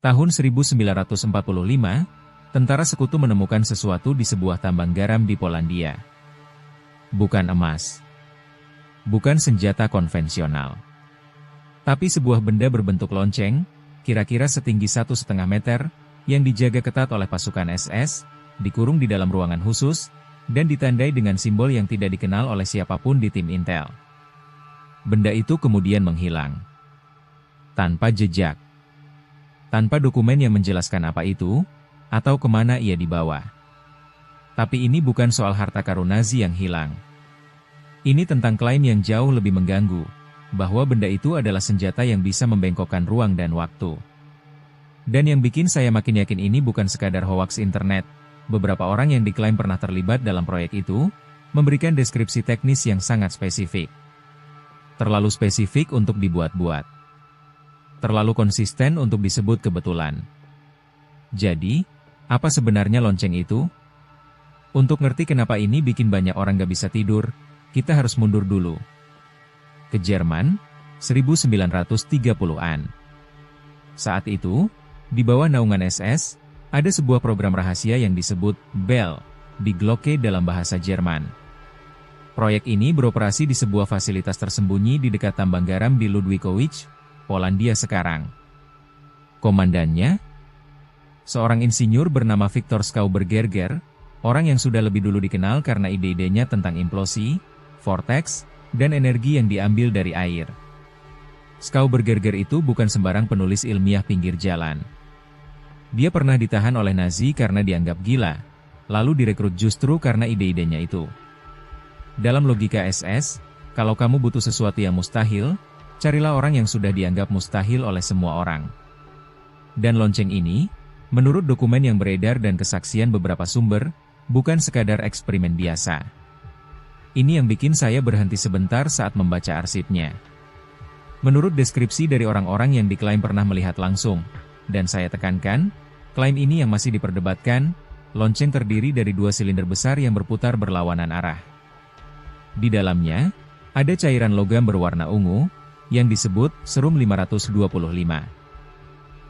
Tahun 1945, tentara sekutu menemukan sesuatu di sebuah tambang garam di Polandia. Bukan emas. Bukan senjata konvensional. Tapi sebuah benda berbentuk lonceng, kira-kira setinggi 1,5 meter, yang dijaga ketat oleh pasukan SS, dikurung di dalam ruangan khusus, dan ditandai dengan simbol yang tidak dikenal oleh siapapun di tim intel. Benda itu kemudian menghilang. Tanpa jejak. Tanpa dokumen yang menjelaskan apa itu, atau kemana ia dibawa. Tapi ini bukan soal harta karun Nazi yang hilang. Ini tentang klaim yang jauh lebih mengganggu, bahwa benda itu adalah senjata yang bisa membengkokkan ruang dan waktu. Dan yang bikin saya makin yakin ini bukan sekadar hoaks internet. Beberapa orang yang diklaim pernah terlibat dalam proyek itu, memberikan deskripsi teknis yang sangat spesifik. Terlalu spesifik untuk dibuat-buat. Terlalu konsisten untuk disebut kebetulan. Jadi, apa sebenarnya lonceng itu? Untuk ngerti kenapa ini bikin banyak orang gak bisa tidur, kita harus mundur dulu. Ke Jerman, 1930-an. Saat itu, di bawah naungan SS, ada sebuah program rahasia yang disebut Bell, di Glocke dalam bahasa Jerman. Proyek ini beroperasi di sebuah fasilitas tersembunyi di dekat tambang garam di Ludwikowice, Polandia sekarang. Komandannya, seorang insinyur bernama Viktor Schaubergerger, orang yang sudah lebih dulu dikenal karena ide-idenya tentang implosi, vortex, dan energi yang diambil dari air. Schaubergerger itu bukan sembarang penulis ilmiah pinggir jalan. Dia pernah ditahan oleh Nazi karena dianggap gila, lalu direkrut justru karena ide-idenya itu. Dalam logika SS, kalau kamu butuh sesuatu yang mustahil, carilah orang yang sudah dianggap mustahil oleh semua orang. Dan lonceng ini, menurut dokumen yang beredar dan kesaksian beberapa sumber, bukan sekadar eksperimen biasa. Ini yang bikin saya berhenti sebentar saat membaca arsipnya. Menurut deskripsi dari orang-orang yang diklaim pernah melihat langsung, dan saya tekankan, klaim ini yang masih diperdebatkan, lonceng terdiri dari 2 silinder besar yang berputar berlawanan arah. Di dalamnya, ada cairan logam berwarna ungu, yang disebut serum 525.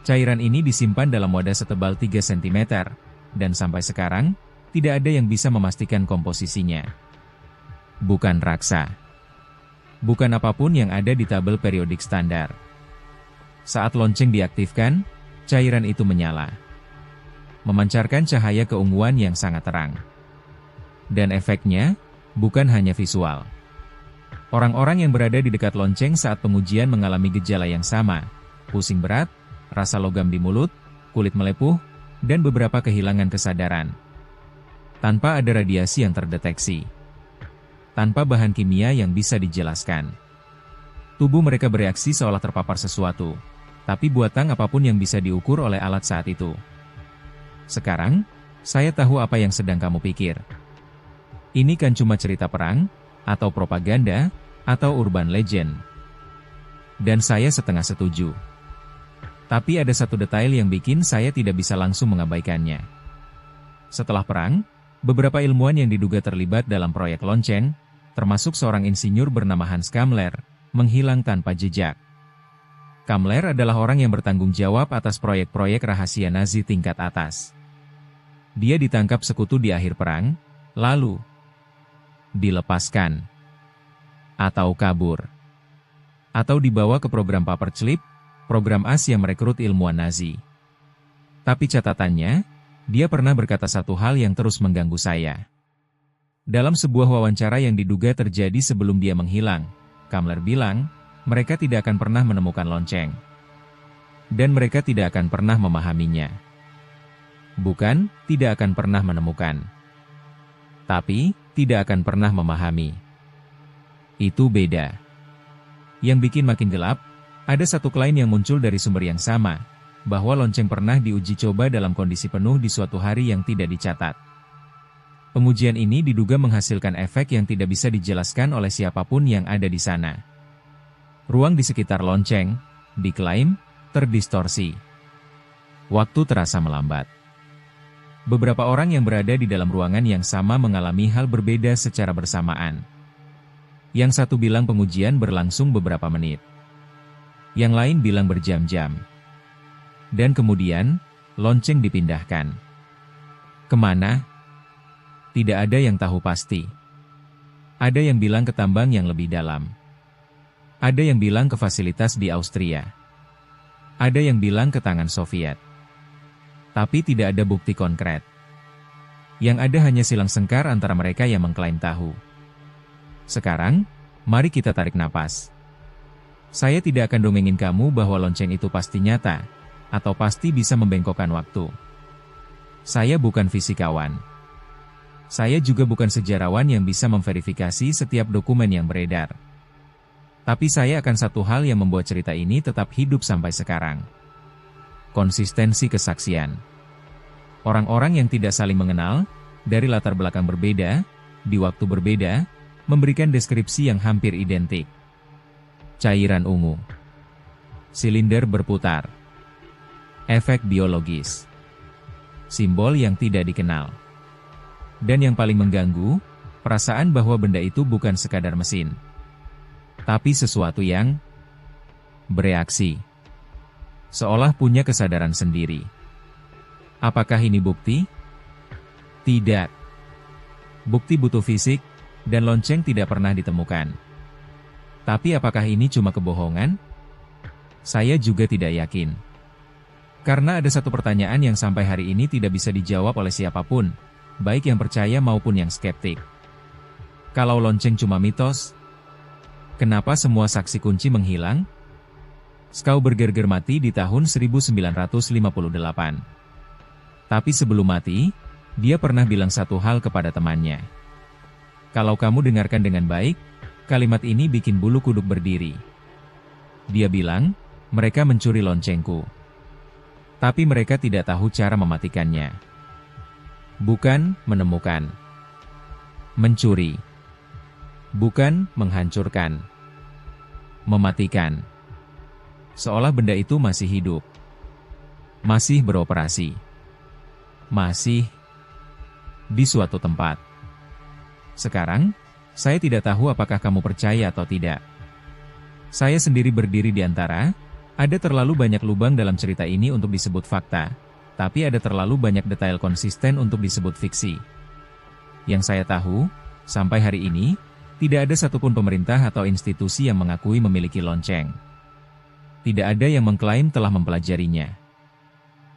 Cairan ini disimpan dalam wadah setebal 3 cm, dan sampai sekarang, tidak ada yang bisa memastikan komposisinya. Bukan raksa. Bukan apapun yang ada di tabel periodik standar. Saat lonceng diaktifkan, cairan itu menyala. Memancarkan cahaya keunguan yang sangat terang. Dan efeknya, bukan hanya visual. Orang-orang yang berada di dekat lonceng saat pengujian mengalami gejala yang sama, pusing berat, rasa logam di mulut, kulit melepuh, dan beberapa kehilangan kesadaran. Tanpa ada radiasi yang terdeteksi. Tanpa bahan kimia yang bisa dijelaskan. Tubuh mereka bereaksi seolah terpapar sesuatu, tapi buatan apapun yang bisa diukur oleh alat saat itu. Sekarang, saya tahu apa yang sedang kamu pikir. Ini kan cuma cerita perang, atau propaganda, atau urban legend. Dan saya setengah setuju. Tapi ada satu detail yang bikin saya tidak bisa langsung mengabaikannya. Setelah perang, beberapa ilmuwan yang diduga terlibat dalam proyek lonceng, termasuk seorang insinyur bernama Hans Kammler, menghilang tanpa jejak. Kammler adalah orang yang bertanggung jawab atas proyek-proyek rahasia Nazi tingkat atas. Dia ditangkap sekutu di akhir perang, lalu dilepaskan. Atau kabur. Atau dibawa ke program Paperclip, program AS yang merekrut ilmuwan Nazi. Tapi catatannya, dia pernah berkata satu hal yang terus mengganggu saya. Dalam sebuah wawancara yang diduga terjadi sebelum dia menghilang, Kammler bilang, mereka tidak akan pernah menemukan lonceng. Dan mereka tidak akan pernah memahaminya. Bukan, tidak akan pernah menemukan. Tapi, tidak akan pernah memahami. Itu beda. Yang bikin makin gelap, ada satu klaim yang muncul dari sumber yang sama, bahwa lonceng pernah diuji coba dalam kondisi penuh di suatu hari yang tidak dicatat. Pengujian ini diduga menghasilkan efek yang tidak bisa dijelaskan oleh siapapun yang ada di sana. Ruang di sekitar lonceng, diklaim, terdistorsi. Waktu terasa melambat. Beberapa orang yang berada di dalam ruangan yang sama mengalami hal berbeda secara bersamaan. Yang satu bilang pengujian berlangsung beberapa menit. Yang lain bilang berjam-jam. Dan kemudian, lonceng dipindahkan. Kemana? Tidak ada yang tahu pasti. Ada yang bilang ke tambang yang lebih dalam. Ada yang bilang ke fasilitas di Austria. Ada yang bilang ke tangan Soviet. Tapi tidak ada bukti konkret. Yang ada hanya silang sengkar antara mereka yang mengklaim tahu. Sekarang, mari kita tarik napas. Saya tidak akan dongengin kamu bahwa lonceng itu pasti nyata, atau pasti bisa membengkokkan waktu. Saya bukan fisikawan. Saya juga bukan sejarawan yang bisa memverifikasi setiap dokumen yang beredar. Tapi saya akan satu hal yang membuat cerita ini tetap hidup sampai sekarang. Konsistensi kesaksian. Orang-orang yang tidak saling mengenal, dari latar belakang berbeda, di waktu berbeda, memberikan deskripsi yang hampir identik. Cairan ungu. Silinder berputar. Efek biologis. Simbol yang tidak dikenal. Dan yang paling mengganggu, perasaan bahwa benda itu bukan sekadar mesin. Tapi sesuatu yang bereaksi. Seolah punya kesadaran sendiri. Apakah ini bukti? Tidak. Bukti butuh fisik, dan lonceng tidak pernah ditemukan. Tapi apakah ini cuma kebohongan? Saya juga tidak yakin. Karena ada satu pertanyaan yang sampai hari ini tidak bisa dijawab oleh siapapun, baik yang percaya maupun yang skeptik. Kalau lonceng cuma mitos, kenapa semua saksi kunci menghilang? Schauberger mati di tahun 1958. Tapi sebelum mati, dia pernah bilang satu hal kepada temannya. Kalau kamu dengarkan dengan baik, kalimat ini bikin bulu kuduk berdiri. Dia bilang, mereka mencuri loncengku. Tapi mereka tidak tahu cara mematikannya. Bukan menemukan. Mencuri. Bukan menghancurkan. Mematikan. Seolah benda itu masih hidup. Masih beroperasi. Masih di suatu tempat. Sekarang, saya tidak tahu apakah kamu percaya atau tidak. Saya sendiri berdiri di antara, ada terlalu banyak lubang dalam cerita ini untuk disebut fakta, tapi ada terlalu banyak detail konsisten untuk disebut fiksi. Yang saya tahu, sampai hari ini, tidak ada satupun pemerintah atau institusi yang mengakui memiliki lonceng. Tidak ada yang mengklaim telah mempelajarinya.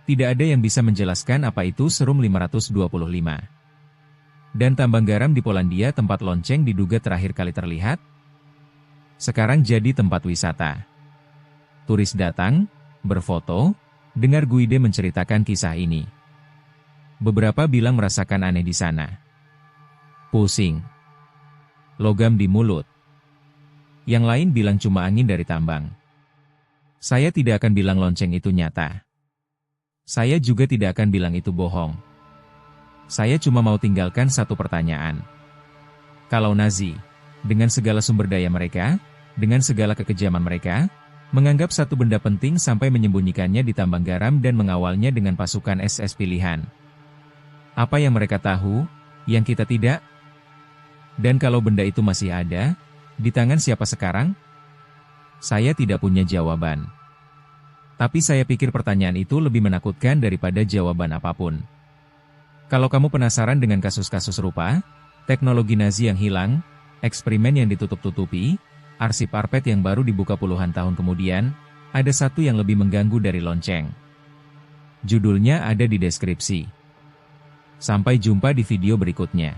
Tidak ada yang bisa menjelaskan apa itu serum 525. Dan tambang garam di Polandia tempat lonceng diduga terakhir kali terlihat, sekarang jadi tempat wisata. Turis datang, berfoto, dengar Guide menceritakan kisah ini. Beberapa bilang merasakan aneh di sana. Pusing. Logam di mulut. Yang lain bilang cuma angin dari tambang. Saya tidak akan bilang lonceng itu nyata. Saya juga tidak akan bilang itu bohong. Saya cuma mau tinggalkan satu pertanyaan. Kalau Nazi, dengan segala sumber daya mereka, dengan segala kekejaman mereka, menganggap satu benda penting sampai menyembunyikannya di tambang garam dan mengawalnya dengan pasukan SS pilihan. Apa yang mereka tahu, yang kita tidak? Dan kalau benda itu masih ada, di tangan siapa sekarang? Saya tidak punya jawaban. Tapi saya pikir pertanyaan itu lebih menakutkan daripada jawaban apapun. Kalau kamu penasaran dengan kasus-kasus serupa, teknologi Nazi yang hilang, eksperimen yang ditutup-tutupi, arsip arpet yang baru dibuka puluhan tahun kemudian, ada satu yang lebih mengganggu dari lonceng. Judulnya ada di deskripsi. Sampai jumpa di video berikutnya.